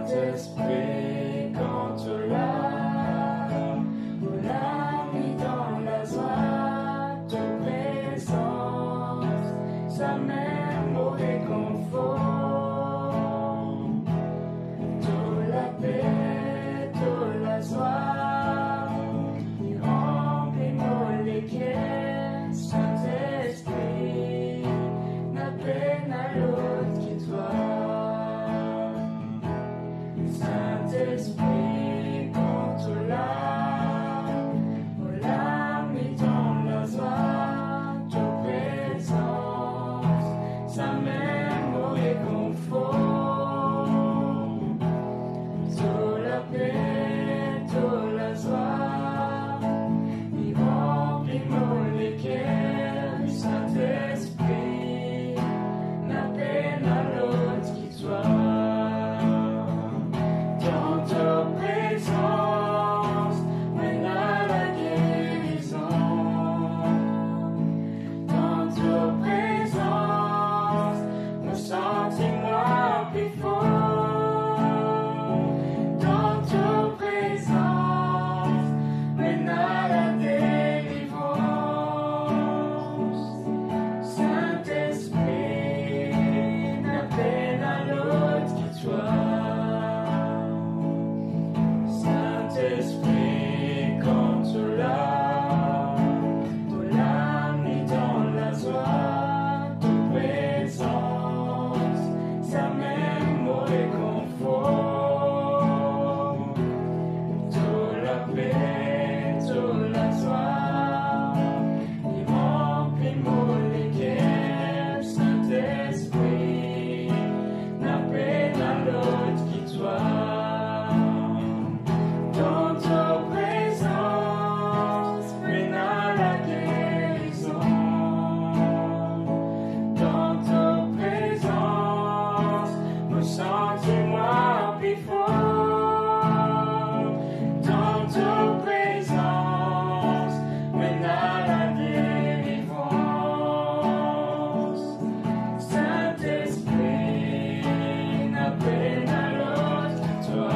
Saint-Esprit, quand tu l'as, on l'a mis dans la joie de présence, sa même au réconfort, toute la paix, toute la joie, il remplit nos légumes. Saint-Esprit, n'a peine à l'autre qui toi. Saint-Esprit, quand tu l'as, on l'a mis dans la joie de présence, sa même au réconfort, toute la paix, toute la joie, il remplit nos légumes. Saint-Esprit, n'a peine à l'autre qui toi. Saint-Esprit, quand tu l'as, on l'a mis dans la joie de présence, sa même au réconfort, toute la paix, toute la joie, il remplit mon légumes. Saint-Esprit, n'a peine à l'autre qui toi. Dans ta présence, mène à la guérison. Dans ta présence, me sens-moi plus fort. Dans ta présence, mène à la délivrance. Saint-Esprit, n'a peine à l'autre que toi.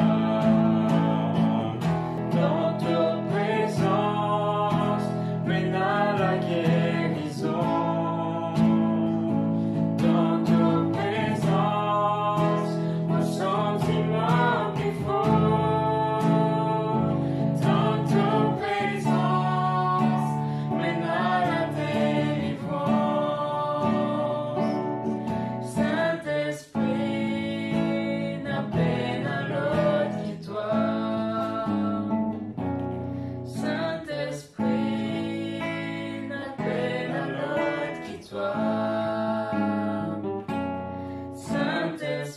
Dans ta présence, mène à la guérison. Dans ta présence, mon sentiment plus fort. Dans ta présence, mène à la délivrance. Saint-Esprit, n'a peine à l'autre que toi. Saint-Esprit, n'a peine à l'autre qui toi.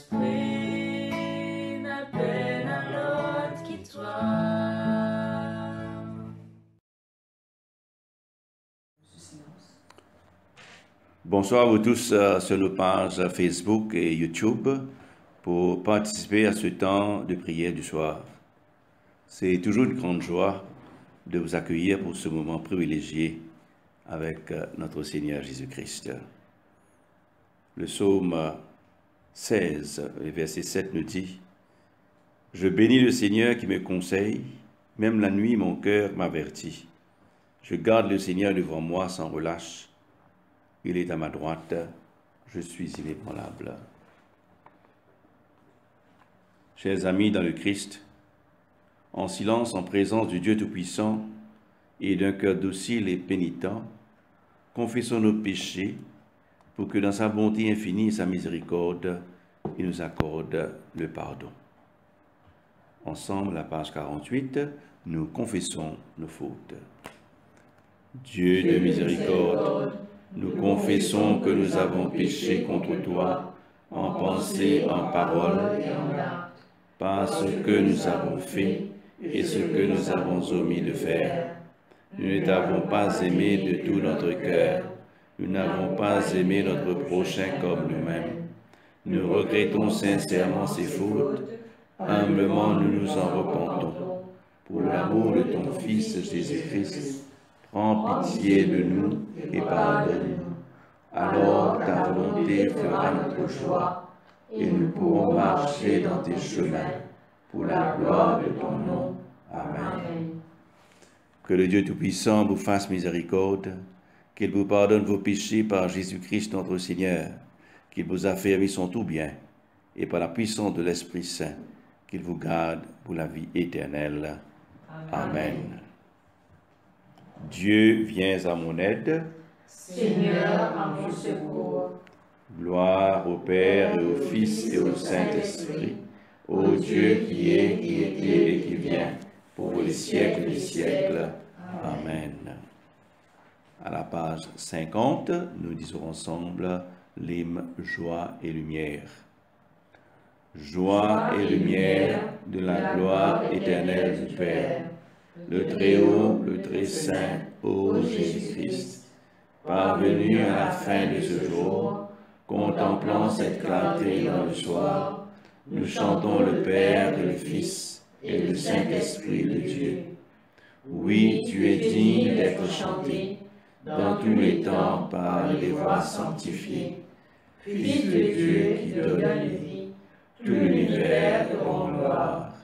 Saint-Esprit, n'a peine à l'autre qui toi. Bonsoir à vous tous sur nos pages Facebook et YouTube pour participer à ce temps de prière du soir. C'est toujours une grande joie de vous accueillir pour ce moment privilégié avec notre Seigneur Jésus-Christ. Le psaume 16, verset 7 nous dit « Je bénis le Seigneur qui me conseille, même la nuit mon cœur m'avertit. Je garde le Seigneur devant moi sans relâche. Il est à ma droite, je suis inébranlable. » Chers amis dans le Christ, en silence en présence du Dieu Tout-Puissant et d'un cœur docile et pénitent, confessons nos péchés pour que dans sa bonté infinie et sa miséricorde, il nous accorde le pardon. Ensemble, à la page 48, nous confessons nos fautes. Dieu de miséricorde, nous confessons que nous avons péché contre toi en pensée, en parole et en acte, par ce que nous avons fait et ce que nous avons omis de faire. Nous ne t'avons pas aimé de tout notre cœur. Nous n'avons pas aimé notre prochain comme nous-mêmes. Nous regrettons sincèrement ces fautes. Humblement, nous nous en repentons. Pour l'amour de ton Fils Jésus-Christ, prends pitié de nous et pardonne-nous. Alors ta volonté fera notre joie et nous pourrons marcher dans tes chemins pour la gloire de ton nom. Amen. Que le Dieu Tout-Puissant vous fasse miséricorde, qu'il vous pardonne vos péchés par Jésus-Christ notre Seigneur, qu'il vous affermit son tout bien, et par la puissance de l'Esprit Saint, qu'il vous garde pour la vie éternelle. Amen. Dieu, viens à mon aide. Seigneur, à mon secours. Gloire au Père et au Fils et au Saint-Esprit, ô Dieu qui est, qui était et qui vient, pour les siècles des siècles. Amen. À la page 50, nous disons ensemble l'hymne Joie et lumière. Joie et lumière de la gloire éternelle du Père, le Très-Haut, le Très-Saint, ô Jésus-Christ, parvenu à la fin de ce jour, contemplant cette clarté dans le soir, nous chantons le Père et le Fils et le Saint-Esprit de Dieu. Oui, tu es digne d'être chanté dans tous les temps par les voix sanctifiées. Fils de Dieu qui donne la vie, tout l'univers est en gloire.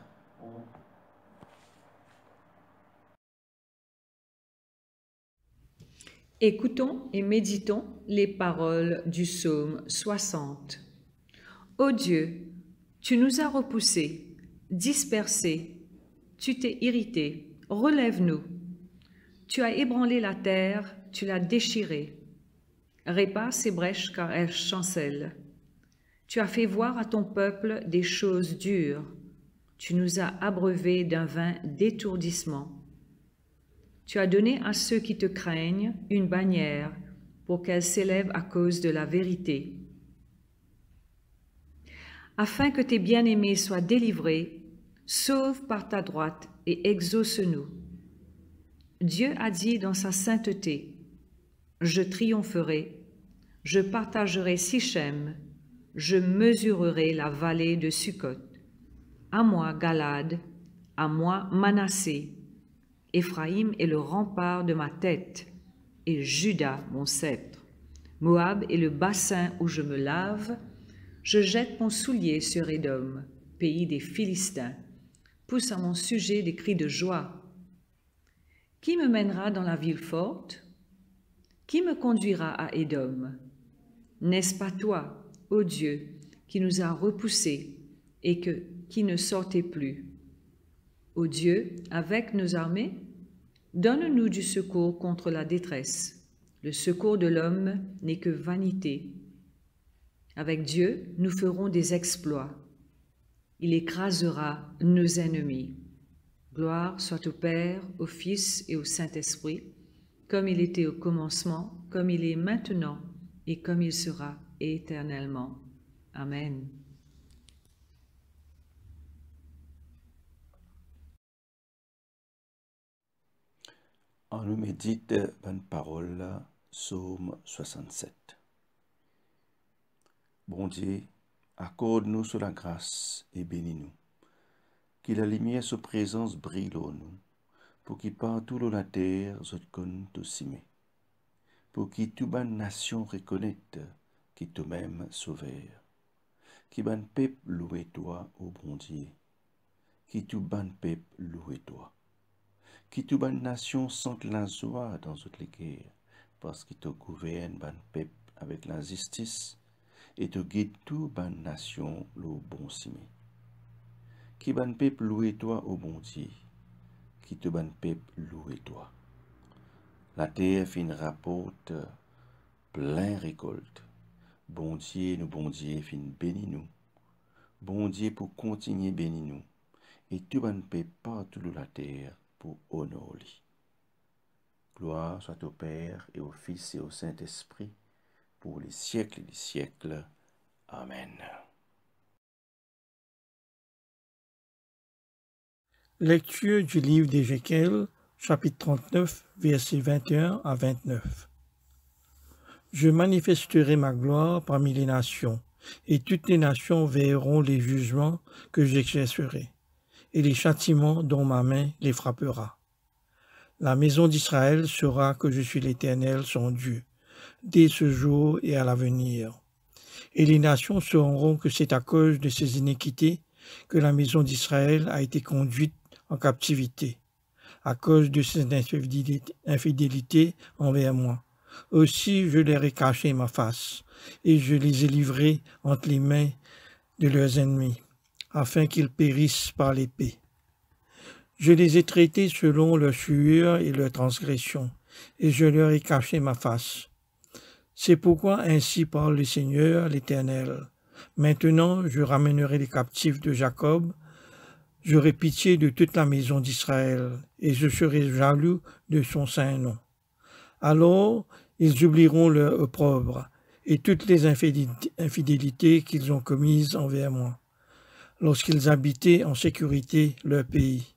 Écoutons et méditons les paroles du psaume 60. Ô Dieu, tu nous as repoussés, dispersés, tu t'es irrité, relève-nous. Tu as ébranlé la terre, tu l'as déchirée. Répare ses brèches car elles chancellent. Tu as fait voir à ton peuple des choses dures. Tu nous as abreuvés d'un vin d'étourdissement. Tu as donné à ceux qui te craignent une bannière pour qu'elle s'élève à cause de la vérité. Afin que tes bien-aimés soient délivrés, sauve par ta droite et exauce-nous. Dieu a dit dans sa sainteté, « Je triompherai, je partagerai Sichem, je mesurerai la vallée de Sukkot. À moi, Galade, à moi, Manassé. Éphraïm est le rempart de ma tête, et Juda mon sceptre. Moab est le bassin où je me lave. Je jette mon soulier sur Édom, pays des Philistins. Pousse à mon sujet des cris de joie. Qui me mènera dans la ville forte? Qui me conduira à Édom? N'est-ce pas toi, ô Dieu, qui nous a repoussés et qui ne sortait plus? Ô Dieu, avec nos armées, donne-nous du secours contre la détresse. Le secours de l'homme n'est que vanité. Avec Dieu, nous ferons des exploits. Il écrasera nos ennemis. Gloire soit au Père, au Fils et au Saint-Esprit, comme il était au commencement, comme il est maintenant et comme il sera éternellement. Amen. On nous médite bonne parole, psaume 67. Bon Dieu, accorde-nous sur la grâce et bénis-nous. Que la lumière sous présence brille en nous, pour qu'il partout dans la terre, zot kon te simé. Pour qu'il tout ban nation reconnaisse qui toi-même sauveur. Qui ban peuple louer toi, ô bon Dieu. Qui tout ban peuple louer toi. Qui tout ban nation sente la joie dans toutes les guerres, parce qu'il te gouverne ban peuple avec la justice, et te guide tout ban nation le bon simé. qui ban peuple louer toi, ô bon Dieu, qui te ban peuple louer toi. La terre fin rapporte plein récolte. Bon Dieu fin béni nous. Bon Dieu pour continuer béni nous. Et tu ban peuple partout de la terre pour honorer. Gloire soit au Père et au Fils et au Saint-Esprit, pour les siècles et les siècles. Amen. Lecture du livre d'Ézéchiel, chapitre 39, versets 21 à 29. Je manifesterai ma gloire parmi les nations, et toutes les nations verront les jugements que j'exercerai, et les châtiments dont ma main les frappera. La maison d'Israël saura que je suis l'Éternel, son Dieu, dès ce jour et à l'avenir. Et les nations sauront que c'est à cause de ces iniquités que la maison d'Israël a été conduite en captivité, à cause de ses infidélités envers moi. Aussi je leur ai caché ma face, et je les ai livrés entre les mains de leurs ennemis, afin qu'ils périssent par l'épée. Je les ai traités selon leurs souillures et leurs transgressions, et je leur ai caché ma face. C'est pourquoi ainsi parle le Seigneur l'Éternel. Maintenant je ramènerai les captifs de Jacob, j'aurai pitié de toute la maison d'Israël, et je serai jaloux de son saint nom. Alors ils oublieront leur opprobre et toutes les infidélités qu'ils ont commises envers moi, lorsqu'ils habitaient en sécurité leur pays,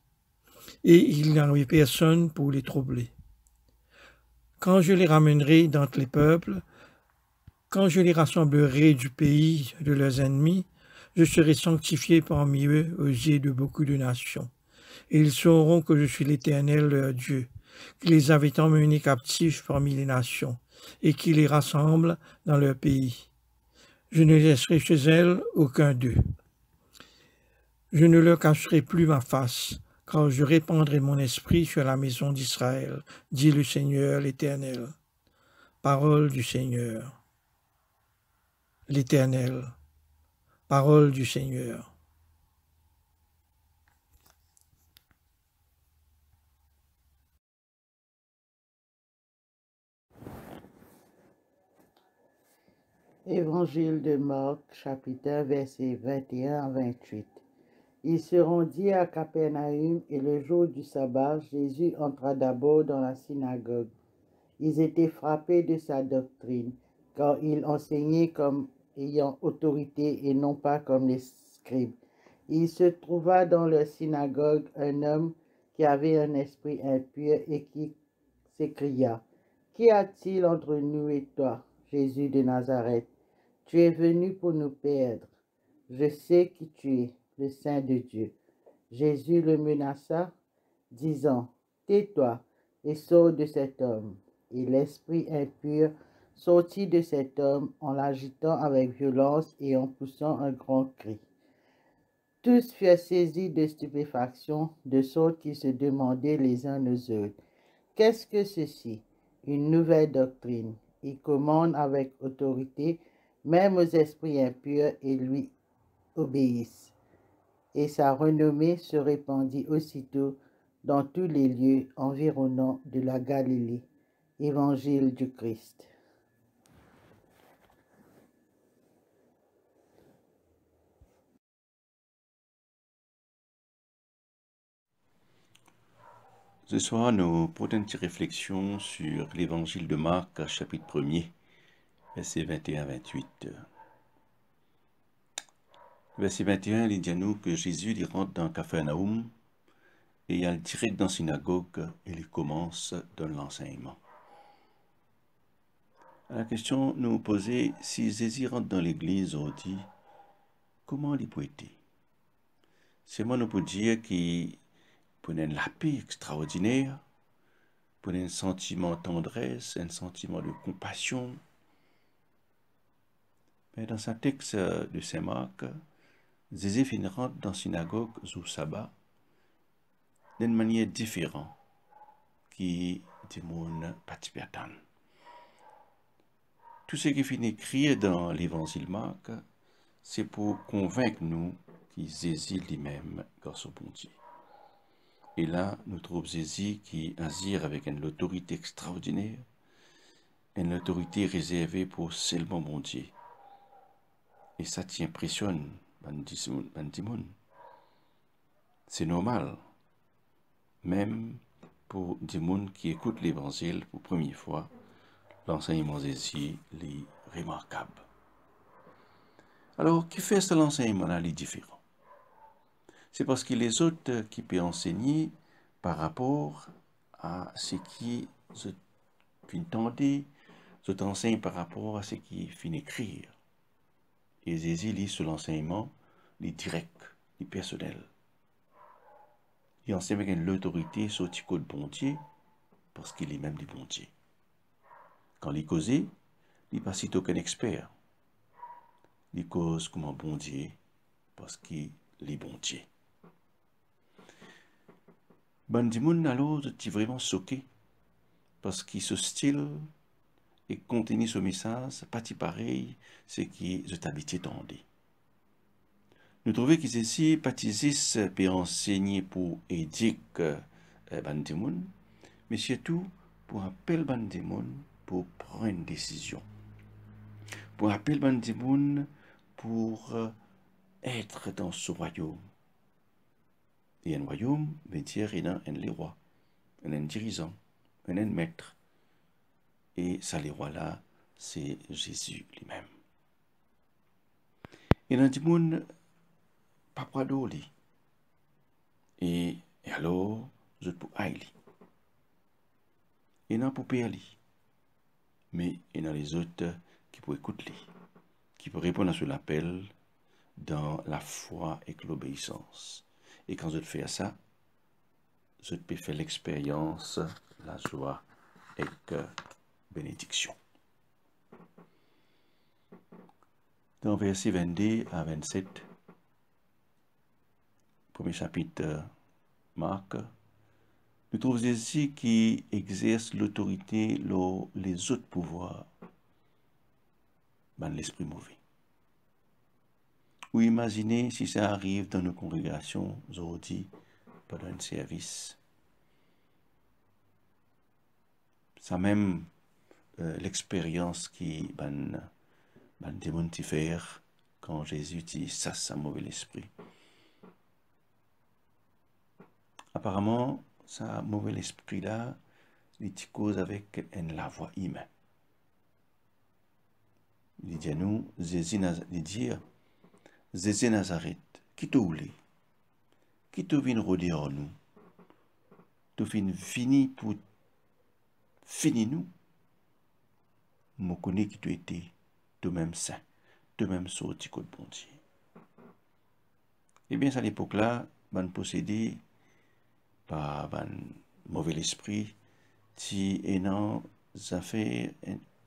et il n'y avait personne pour les troubler. Quand je les ramènerai d'entre les peuples, quand je les rassemblerai du pays de leurs ennemis, je serai sanctifié parmi eux aux yeux de beaucoup de nations. Et ils sauront que je suis l'Éternel leur Dieu, qui les avait emmenés captifs parmi les nations, et qui les rassemble dans leur pays. Je ne laisserai chez elles aucun d'eux. Je ne leur cacherai plus ma face, car je répandrai mon esprit sur la maison d'Israël, dit le Seigneur l'Éternel. Parole du Seigneur. L'Éternel. Parole du Seigneur. Évangile de Marc, chapitre 1, versets 21 à 28. Ils se rendit à Capernaum et le jour du sabbat, Jésus entra d'abord dans la synagogue. Ils étaient frappés de sa doctrine, car il enseignait comme ayant autorité et non pas comme les scribes. Il se trouva dans leur synagogue un homme qui avait un esprit impur et qui s'écria: « Qu'y a-t-il entre nous et toi, Jésus de Nazareth? Tu es venu pour nous perdre. Je sais qui tu es, le Saint de Dieu. » Jésus le menaça, disant: « Tais-toi et sors de cet homme. » Et l'esprit impur sortit de cet homme en l'agitant avec violence et en poussant un grand cri. Tous furent saisis de stupéfaction, de sorte qu'ils se demandaient les uns aux autres: « Qu'est-ce que ceci? Une nouvelle doctrine. Il commande avec autorité, même aux esprits impurs, et lui obéissent. » Et sa renommée se répandit aussitôt dans tous les lieux environnants de la Galilée. Évangile du Christ. Ce soir, nous portons une petite réflexion sur l'évangile de Marc, chapitre 1er, versets 21 à 28. Verset 21, il dit à nous que Jésus il rentre dans Capharnaüm et il est direct dans la synagogue et il commence dans l'enseignement. La question nous posait, si Jésus rentre dans l'église, on dit, comment il peut être? C'est moi nous peut dire qu'il prenait la paix extraordinaire, prenait un sentiment de tendresse, un sentiment de compassion. Mais dans ce texte de Saint Marc, Jésus rentre dans la synagogue au sabbat d'une manière différente qui du monde participatant. Tout ce qui finit écrit dans l'évangile Marc, c'est pour convaincre nous qui Jésus lui-même, garçon bon Dieu. Et là, nous trouvons Jésus qui agit avec une autorité extraordinaire, une autorité réservée pour seulement bon Dieu. Et ça t'impressionne, Bandimoun. C'est normal, même pour des gens qui écoutent l'évangile pour la première fois, l'enseignement Jésus est remarquable. Alors, qui fait cet enseignement-là est différent? C'est parce que les autres qui peuvent enseigner par rapport à ce qui je entendais, je t'enseigne par rapport à ce qui finit écrire. Et Jésus lit sur l'enseignement, les direct, les personnel. Il enseigne avec l'autorité sur le code bon Dieu, parce qu'il est même du bon Dieu. Quand il cause, il n'est pas si aucun expert. Il cause comme un bon Dieu, parce qu'il est bon Dieu. Bandimoun, alors, je suis vraiment choqué, parce que ce style et contenu ce message, pas pareil, ce qui je t'habitué d'entendre. Nous trouvons qu'ils ici, Patizis peut enseigner pour éduquer Bandimoun, mais surtout pour appeler Bandimoun pour prendre une décision. Pour appeler Bandimoun pour être dans ce royaume. Et un royaume veut dire il y a un roi, un dirigeant, un maître. Et ça, les rois-là, c'est Jésus lui-même. Et dans le monde, papa d'oli. Et alors, je peux aller. Et non pour payer. Mais il y a les autres qui peuvent écouter, qui peuvent répondre à ce appel dans la foi et l'obéissance. Et quand je fais ça, je peux faire l'expérience, la joie et bénédiction. Dans versets 22 à 27, premier chapitre Marc, nous trouvons Jésus qui exerce l'autorité les autres pouvoirs dans l'esprit mauvais. Ou imaginez si ça arrive dans nos congrégations aujourd'hui pendant un service. Ça même l'expérience qui ban démon faire quand Jésus dit ça, c'est un mauvais esprit. Apparemment, ça mauvais esprit là, il cause avec la voix humaine. Il dit à nous, Jésus Nazareth, qui te voulait, qui te vient rôder en nous, te vient fini pour finir nous. Je connais qui tu étais, toi-même saint, toi-même sorti de bon Dieu. Eh bien, à l'époque-là, on possédé par un mauvais esprit, qui est dans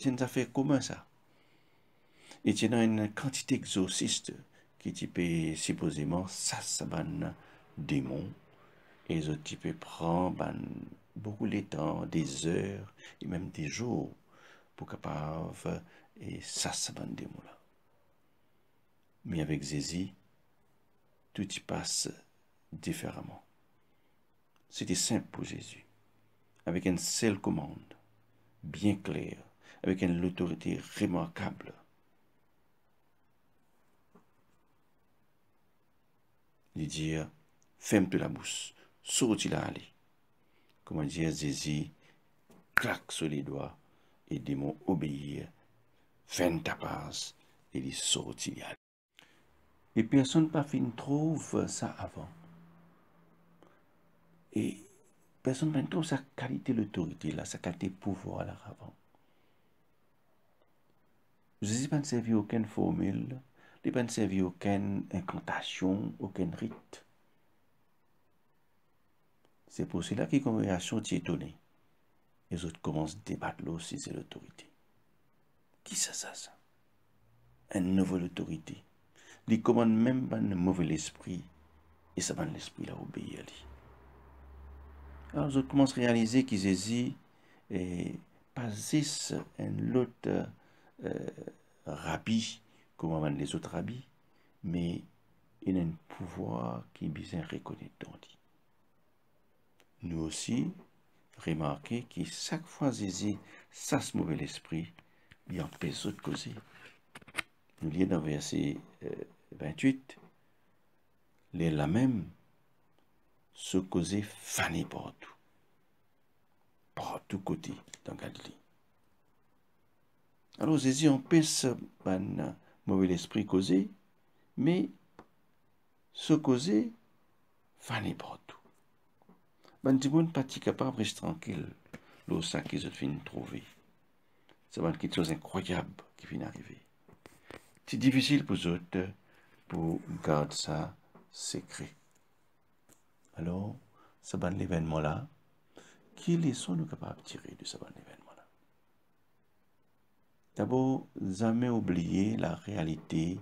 une affaire commun ça. Et il y a une quantité d'exorcistes qui type supposément ça un démon et les autres types prend beaucoup de temps, des heures et même des jours pour capable et ça un démon là. Mais avec Jésus, tout y passe différemment. C'était simple pour Jésus, avec une seule commande, bien claire, avec une autorité remarquable. Il dit, ferme-toi la bouche, sorti là aller. Comment dire, Jésus claque sur les doigts et les démons obéir, ferme ta passe et il sortit là. Et personne pas fin trouve ça avant. Et personne ne trouve sa qualité l'autorité là, sa qualité pouvoir là avant. Jésus n'a pas servi aucune formule, il n'a pas servi aucune incantation, aucun rite. C'est pour cela que la congrégation est étonnée. Les autres commencent à débattre aussi sur l'autorité. Qui c'est ça? Une nouvelle autorité. Il commande même pas un mauvais esprit et ça va l'esprit là obéir à lui. Alors les autres commencent à réaliser qu'ils Jésus pas juste un autre rabbi comme les autres rabbis, mais il y a un pouvoir qui est bien reconnu dans lui. Nous aussi, remarquez que chaque fois Jésus, ça ce mauvais esprit, il empêche de causer. Nous lisons dans verset 28, les la même se causer fané partout côté dans Galilée. Alors Jésus empêche un mauvais esprit causer, mais se causer fané partout. Ben du monde pas capable de rester tranquille, l'eau ça qu'ils ont fini de trouver. C'est quelque chose d'incroyable qui vient d'arriver. C'est difficile pour eux pour garder ça secret. Alors, ce bon événement-là, qui sont-nous capables de tirer de ce bon événement-là? D'abord, jamais oublier la réalité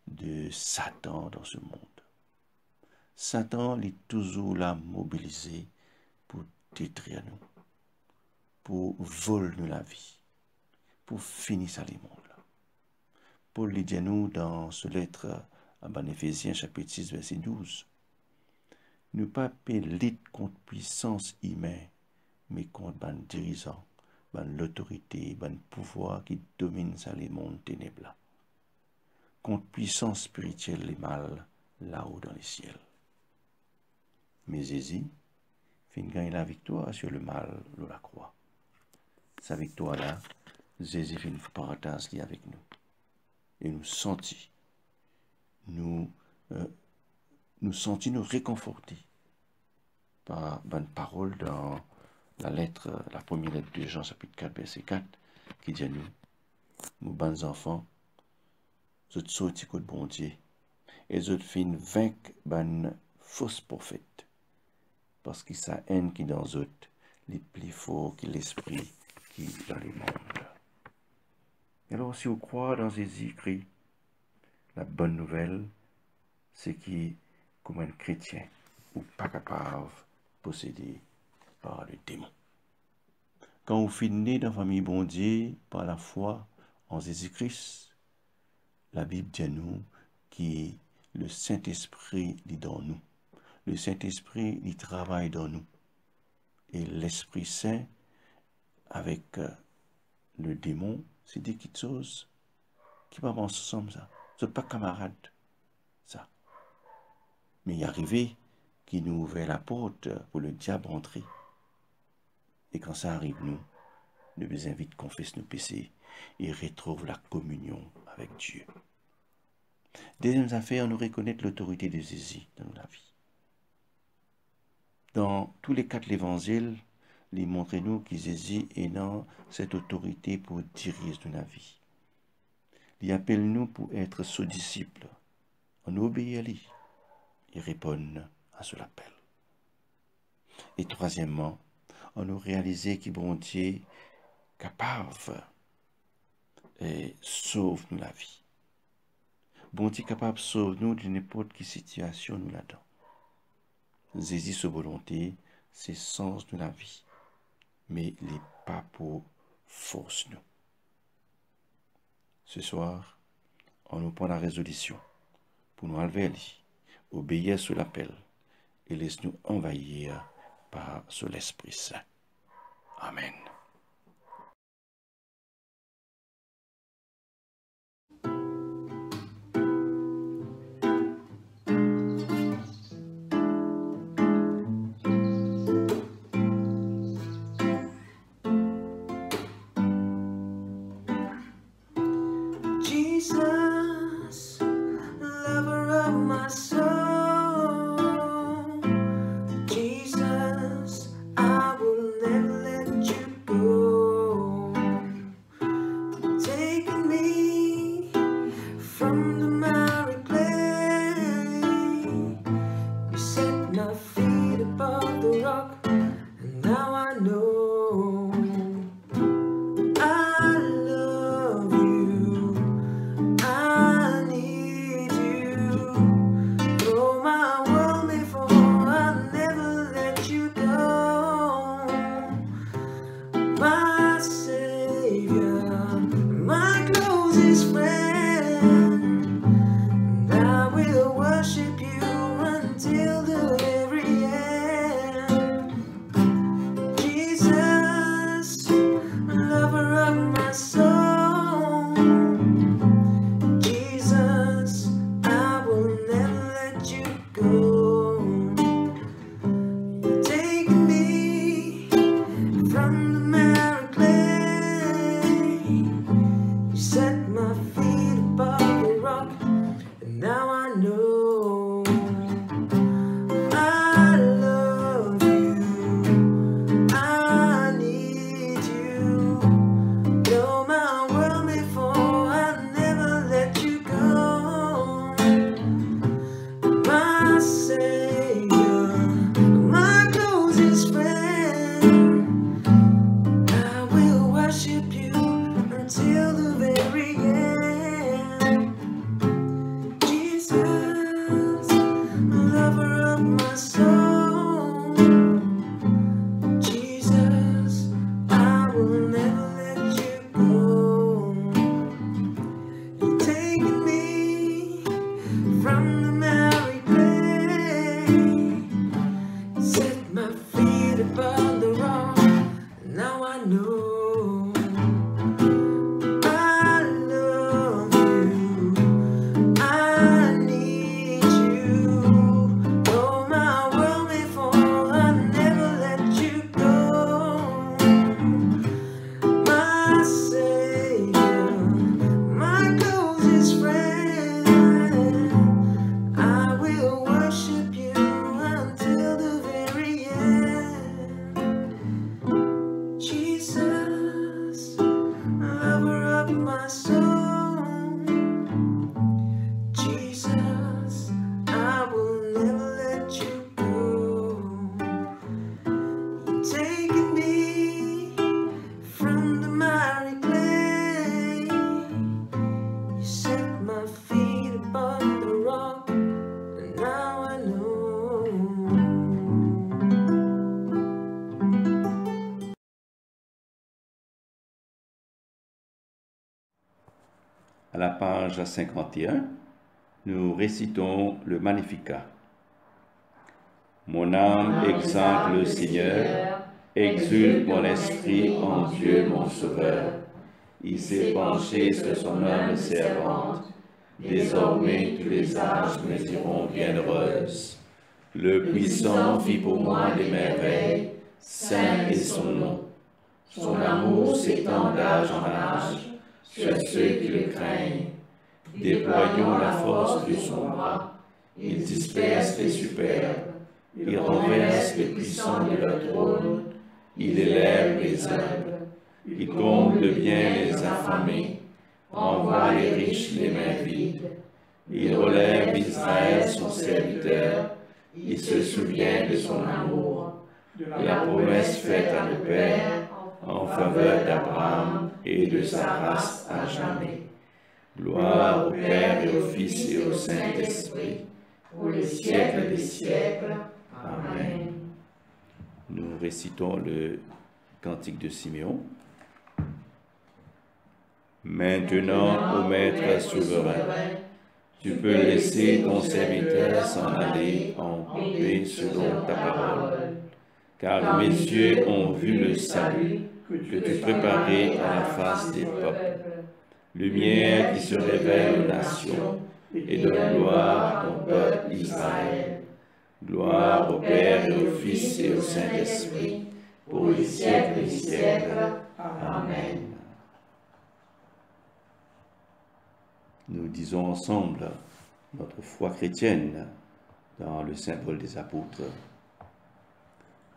de Satan dans ce monde. Satan est toujours là mobilisé pour détruire nous, pour voler nous la vie, pour finir ça les mondes là. Paul le dit nous dans ce lettre à Éphésiens chapitre 6 verset 12. Ne pas lutter contre puissance humaine, mais contre les dirigeants, l'autorité, le pouvoir qui domine ça les mondes ténèbres. Contre puissance spirituelle et mal là-haut dans les ciels. Mais Jésus fin gagner la victoire sur le mal de la croix. Sa victoire là, Jésus fait une partage avec nous. Et nous sentis, nous réconfortés par bonne parole dans la première lettre de Jean chapitre 4 verset 4 qui dit à nous, nous bons enfants, vous êtes sortis de bon Dieu et vous êtes fait vaincre bonne fausse prophète parce que sa haine qui dans eux est plus fort que l'esprit qui est dans les mondes. Alors, si on croit dans Jésus-Christ, la bonne nouvelle, c'est qu'il, comme un chrétien, ou pas capable de posséder par le démon. Quand on finit dans la famille bon Dieu par la foi en Jésus-Christ, la Bible dit à nous que le Saint-Esprit est dans nous. Le Saint-Esprit, il travaille dans nous. Et l'Esprit Saint, avec le démon, c'est des petites choses qui ne sont pas ensemble, ça. Ce n'est pas camarade, ça. Mais il est arrivé qu'il nous ouvre la porte pour le diable entrer. Et quand ça arrive, nous devons vite confesser nos péchés et retrouver la communion avec Dieu. Deuxième affaire, nous reconnaître l'autorité de Jésus dans la vie. Dans tous les 4 évangiles, il montre nous que Jésus est dans cette autorité pour diriger notre vie. Il appelle nous pour être ses disciples. On obéit à lui et répond à ce appel. Et troisièmement, on nous réalise que bon Dieu est capable et sauve nous la vie. Bon Dieu est capable de sauver nous de n'importe quelle situation nous là-dedans. Jésus, sa volonté, c'est sens de la vie. Mais il n'est pas pour force nous. Ce soir, on nous prend la résolution pour nous enlever obéir sur l'appel et laisse-nous envahir par l'Esprit Saint. Amen. Jesus, lover of my soul. Jesus, I will never let you go. Taking me from the miry clay, you set my feet above the rock, and now I know. Jesus, lover of my soul. Jesus, I will never let you go. You've taken me from the miry clay, set my feet upon the rock. Now I know I love you, I need you. Though my world may fall, I'll never let you go. My Savior, my closest friend, I will worship you until the very end. Jesus, lover of my soul. Jesus, I will never let you go. You've taken me from the miry clay. You set my feet upon the rock, and now I know. À la page 51, nous récitons le Magnificat. Mon âme exalte le Seigneur, exulte mon esprit en Dieu mon Sauveur. Il s'est penché sur son âme servante. Désormais tous les âges me diront bienheureuse. Le Puissant fit pour moi des merveilles, saint est son nom. Son amour s'étend d'âge en âge sur ceux qui le craignent. Déployons la force de son bras. Il disperse les superbes. Il renverse les puissants de leur trône. Il élève les humbles. Il comble de bien les affamés. Envoie les riches les mains vides. Il relève Israël son serviteur. Il se souvient de son amour, de la promesse faite à nos pères en faveur d'Abraham et de sa race à jamais. Gloire au Père et au Fils et au Saint-Esprit, pour les siècles des siècles. Amen. Nous récitons le cantique de Siméon. Maintenant, ô Maître souverain, tu peux laisser ton serviteur s'en aller en paix selon ta parole. Car mes yeux ont vu le salut que tu préparais à la face des peuples. Lumière qui se révèle aux nations et donne gloire à ton peuple Israël. Gloire au Père et au Fils et au Saint-Esprit, pour les siècles des siècles. Amen. Nous disons ensemble notre foi chrétienne dans le symbole des apôtres.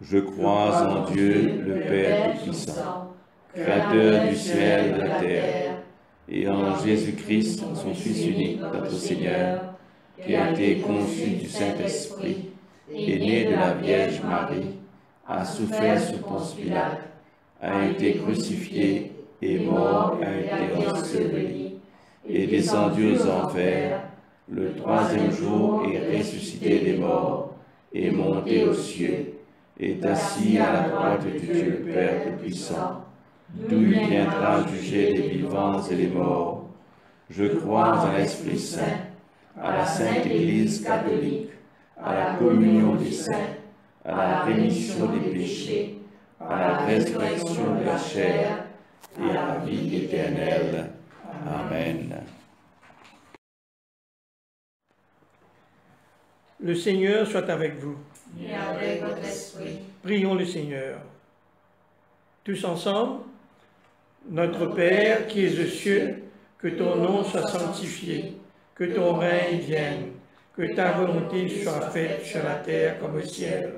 Je crois en Dieu, le Père Tout-Puissant, Créateur du ciel et de la terre, et en Jésus-Christ, son Fils unique, notre Seigneur, qui a été conçu du Saint-Esprit, est né de la Vierge Marie, a souffert sous Ponce Pilate, a été crucifié, et mort, a été enseveli, est descendu aux enfers, le troisième jour est ressuscité des morts, est monté aux cieux, est assis à la droite de Dieu le Père Tout-Puissant, d'où il viendra juger les vivants et les morts. Je crois en l'Esprit Saint, à la Sainte Église catholique, à la communion des saints, à la rémission des péchés, à la résurrection de la chair et à la vie éternelle. Amen. Le Seigneur soit avec vous. Et avec votre esprit. Prions le Seigneur. Tous ensemble, notre Père qui es aux cieux, que ton nom soit sanctifié, que ton règne vienne, que ta volonté soit faite sur la terre comme au ciel.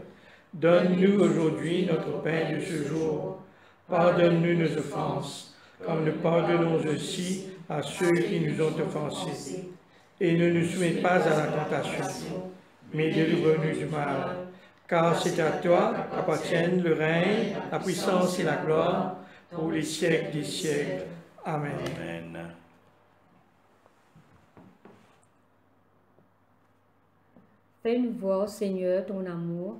Donne-nous aujourd'hui notre pain de ce jour. Pardonne-nous nos offenses, comme nous pardonnons aussi à ceux qui nous ont offensés. Et ne nous soumets pas à la tentation, mais délivre-nous du mal. Car c'est à toi qu'appartiennent le règne, la puissance et la gloire, pour les siècles des siècles. Amen. Amen. Fais-nous voir, Seigneur, ton amour.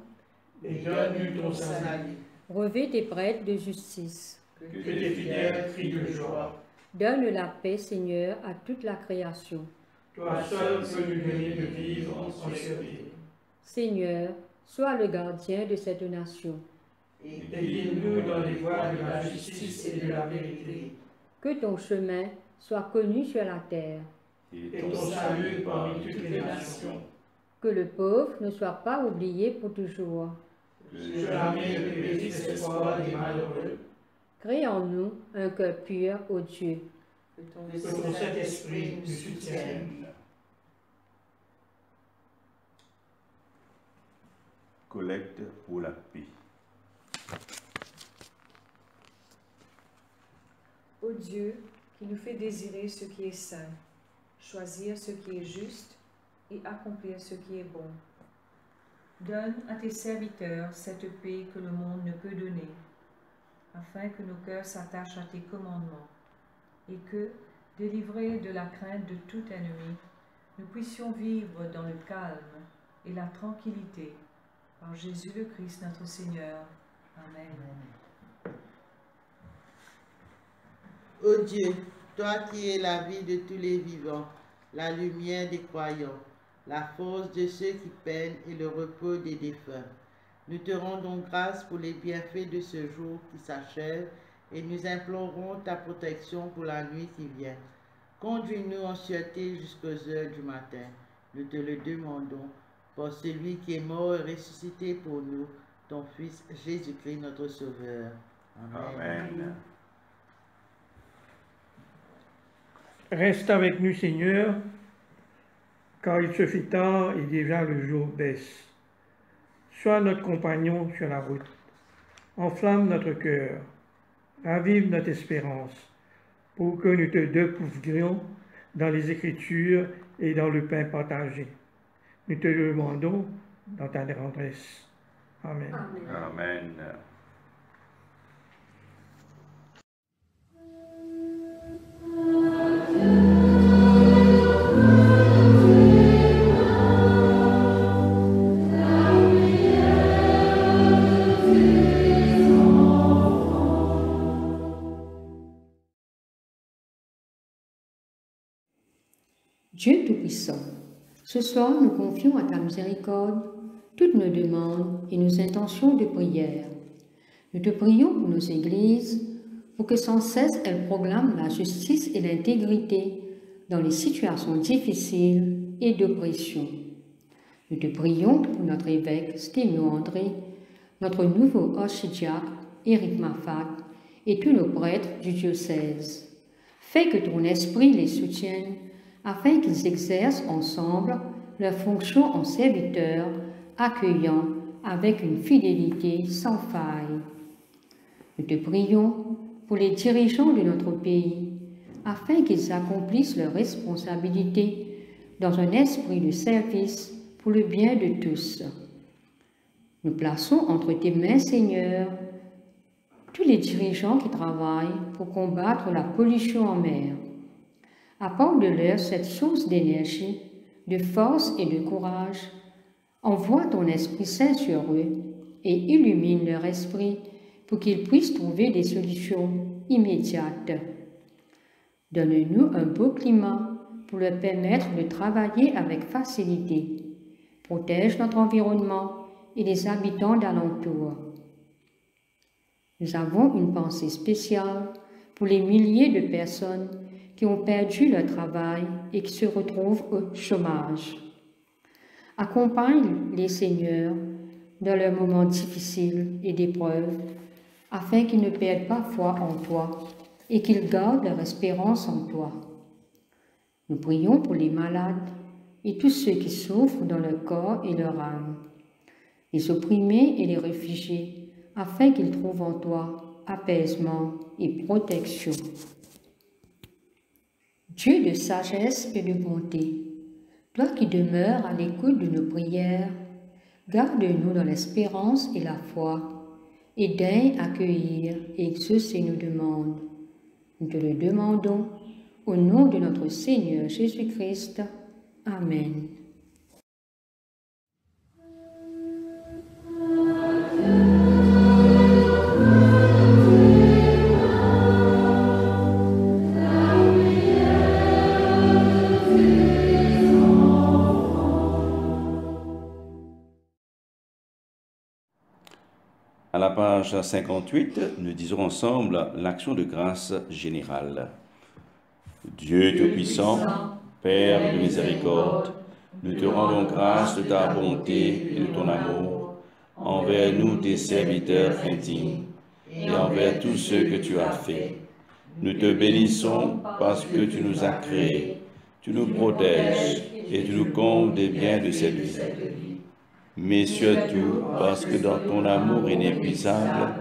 Et donne-nous ton salut. Revêt tes prêtres de justice. Que tes fidèles crient de joie. Donne la paix, Seigneur, à toute la création. Toi seul peux nous donner de vivre en société. Seigneur, sois le gardien de cette nation. Et guide-nous dans les voies de la justice et de la vérité. Que ton chemin soit connu sur la terre. Et ton salut parmi toutes les nations. Que le pauvre ne soit pas oublié pour toujours. Que jamais ne périsse l'espoir des malheureux. Crée en nous un cœur pur, ô Dieu. Que ton Saint-Esprit nous soutienne. Collecte pour la paix. Ô Dieu, qui nous fait désirer ce qui est saint, choisir ce qui est juste et accomplir ce qui est bon. Donne à tes serviteurs cette paix que le monde ne peut donner, afin que nos cœurs s'attachent à tes commandements, et que, délivrés de la crainte de tout ennemi, nous puissions vivre dans le calme et la tranquillité, par Jésus le Christ notre Seigneur. Amen. Ô Dieu, toi qui es la vie de tous les vivants, la lumière des croyants, la force de ceux qui peinent et le repos des défunts, nous te rendons grâce pour les bienfaits de ce jour qui s'achève et nous implorons ta protection pour la nuit qui vient. Conduis-nous en sûreté jusqu'aux heures du matin. Nous te le demandons par celui qui est mort et ressuscité pour nous, ton Fils Jésus-Christ notre Sauveur. Amen. Reste avec nous, Seigneur, car il se fait tard et déjà le jour baisse. Sois notre compagnon sur la route. Enflamme notre cœur. Ravive notre espérance, pour que nous te découvrions dans les Écritures et dans le pain partagé. Nous te le demandons dans ta tendresse. Amen. Amen. Dieu Tout-Puissant, ce soir nous confions à ta miséricorde toutes nos demandes et nos intentions de prière. Nous te prions pour nos églises, pour que sans cesse elles proclament la justice et l'intégrité dans les situations difficiles et d'oppression. Nous te prions pour notre évêque Stéphane André, notre nouveau archidiacre Éric Mafat et tous nos prêtres du diocèse. Fais que ton esprit les soutienne afin qu'ils exercent ensemble leur fonction en serviteurs, accueillant avec une fidélité sans faille. Nous te prions pour les dirigeants de notre pays, afin qu'ils accomplissent leurs responsabilités dans un esprit de service pour le bien de tous. Nous plaçons entre tes mains, Seigneur, tous les dirigeants qui travaillent pour combattre la pollution en mer. Apporte-leur cette source d'énergie, de force et de courage. Envoie ton Esprit Saint sur eux et illumine leur esprit pour qu'ils puissent trouver des solutions immédiates. Donne-nous un beau climat pour leur permettre de travailler avec facilité. Protège notre environnement et les habitants d'alentour. Nous avons une pensée spéciale pour les milliers de personnes qui ont perdu leur travail et qui se retrouvent au chômage. Accompagne les seigneurs dans leurs moments difficiles et d'épreuves, afin qu'ils ne perdent pas foi en toi et qu'ils gardent leur espérance en toi. Nous prions pour les malades et tous ceux qui souffrent dans leur corps et leur âme, les opprimés et les réfugiés, afin qu'ils trouvent en toi apaisement et protection. Dieu de sagesse et de bonté, toi qui demeures à l'écoute de nos prières, garde-nous dans l'espérance et la foi, et daigne accueillir et exaucer nos demandes. Nous te le demandons au nom de notre Seigneur Jésus-Christ. Amen. À la page 58, nous disons ensemble l'action de grâce générale. Dieu Tout-Puissant, Père de miséricorde, nous te rendons grâce de ta bonté et de ton amour envers nous, tes serviteurs intimes, et envers tous ceux que tu as faits. Nous te bénissons parce que tu nous as créés, tu nous protèges et tu nous combles des biens de cette vie. Mais surtout parce que dans ton amour inépuisable,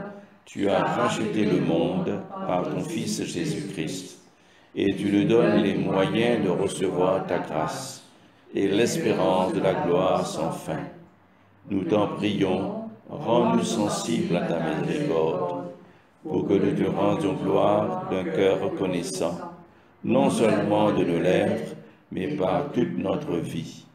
tu as racheté le monde par ton Fils Jésus-Christ, et tu nous donnes les moyens de recevoir ta grâce et l'espérance de la gloire sans fin. Nous t'en prions, rends-nous sensibles à ta miséricorde, pour que nous te rendions gloire d'un cœur reconnaissant, non seulement de nos lèvres, mais par toute notre vie,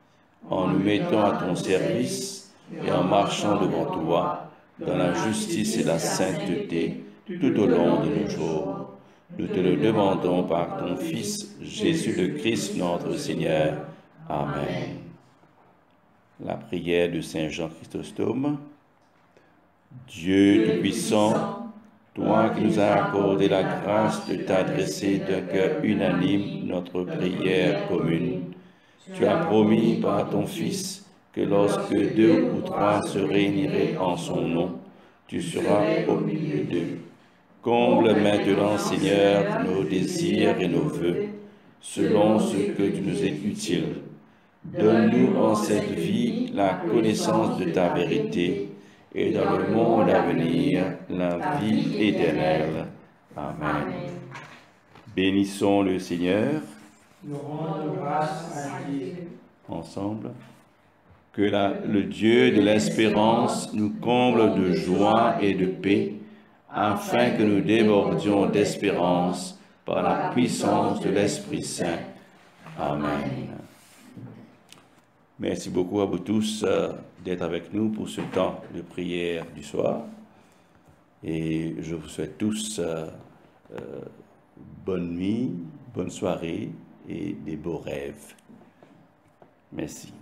en nous mettant à ton service et en marchant devant toi dans la justice et la sainteté tout au long de nos jours. Nous te le demandons par ton Fils, Jésus le Christ, notre Seigneur. Amen. La prière de Saint Jean Chrysostome. Dieu Tout-Puissant, toi qui nous as accordé la grâce de t'adresser d'un cœur unanime notre prière commune, tu as promis par ton Fils que lorsque 2 ou 3 se réuniraient en son nom, tu seras au milieu d'eux. Comble maintenant, Seigneur, nos désirs et nos vœux, selon ce que tu nous es utile. Donne-nous en cette vie la connaissance de ta vérité, et dans le monde à venir, la vie éternelle. Amen. Bénissons le Seigneur. Nous rendons grâce à Dieu. Ensemble. Que le Dieu de l'espérance nous comble de joie et de paix, afin que nous débordions d'espérance par la puissance de l'Esprit Saint. Amen. Merci beaucoup à vous tous d'être avec nous pour ce temps de prière du soir. Et je vous souhaite tous bonne nuit, bonne soirée et des beaux rêves. Merci.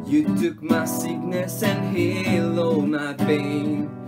You took my sickness and healed all my pain.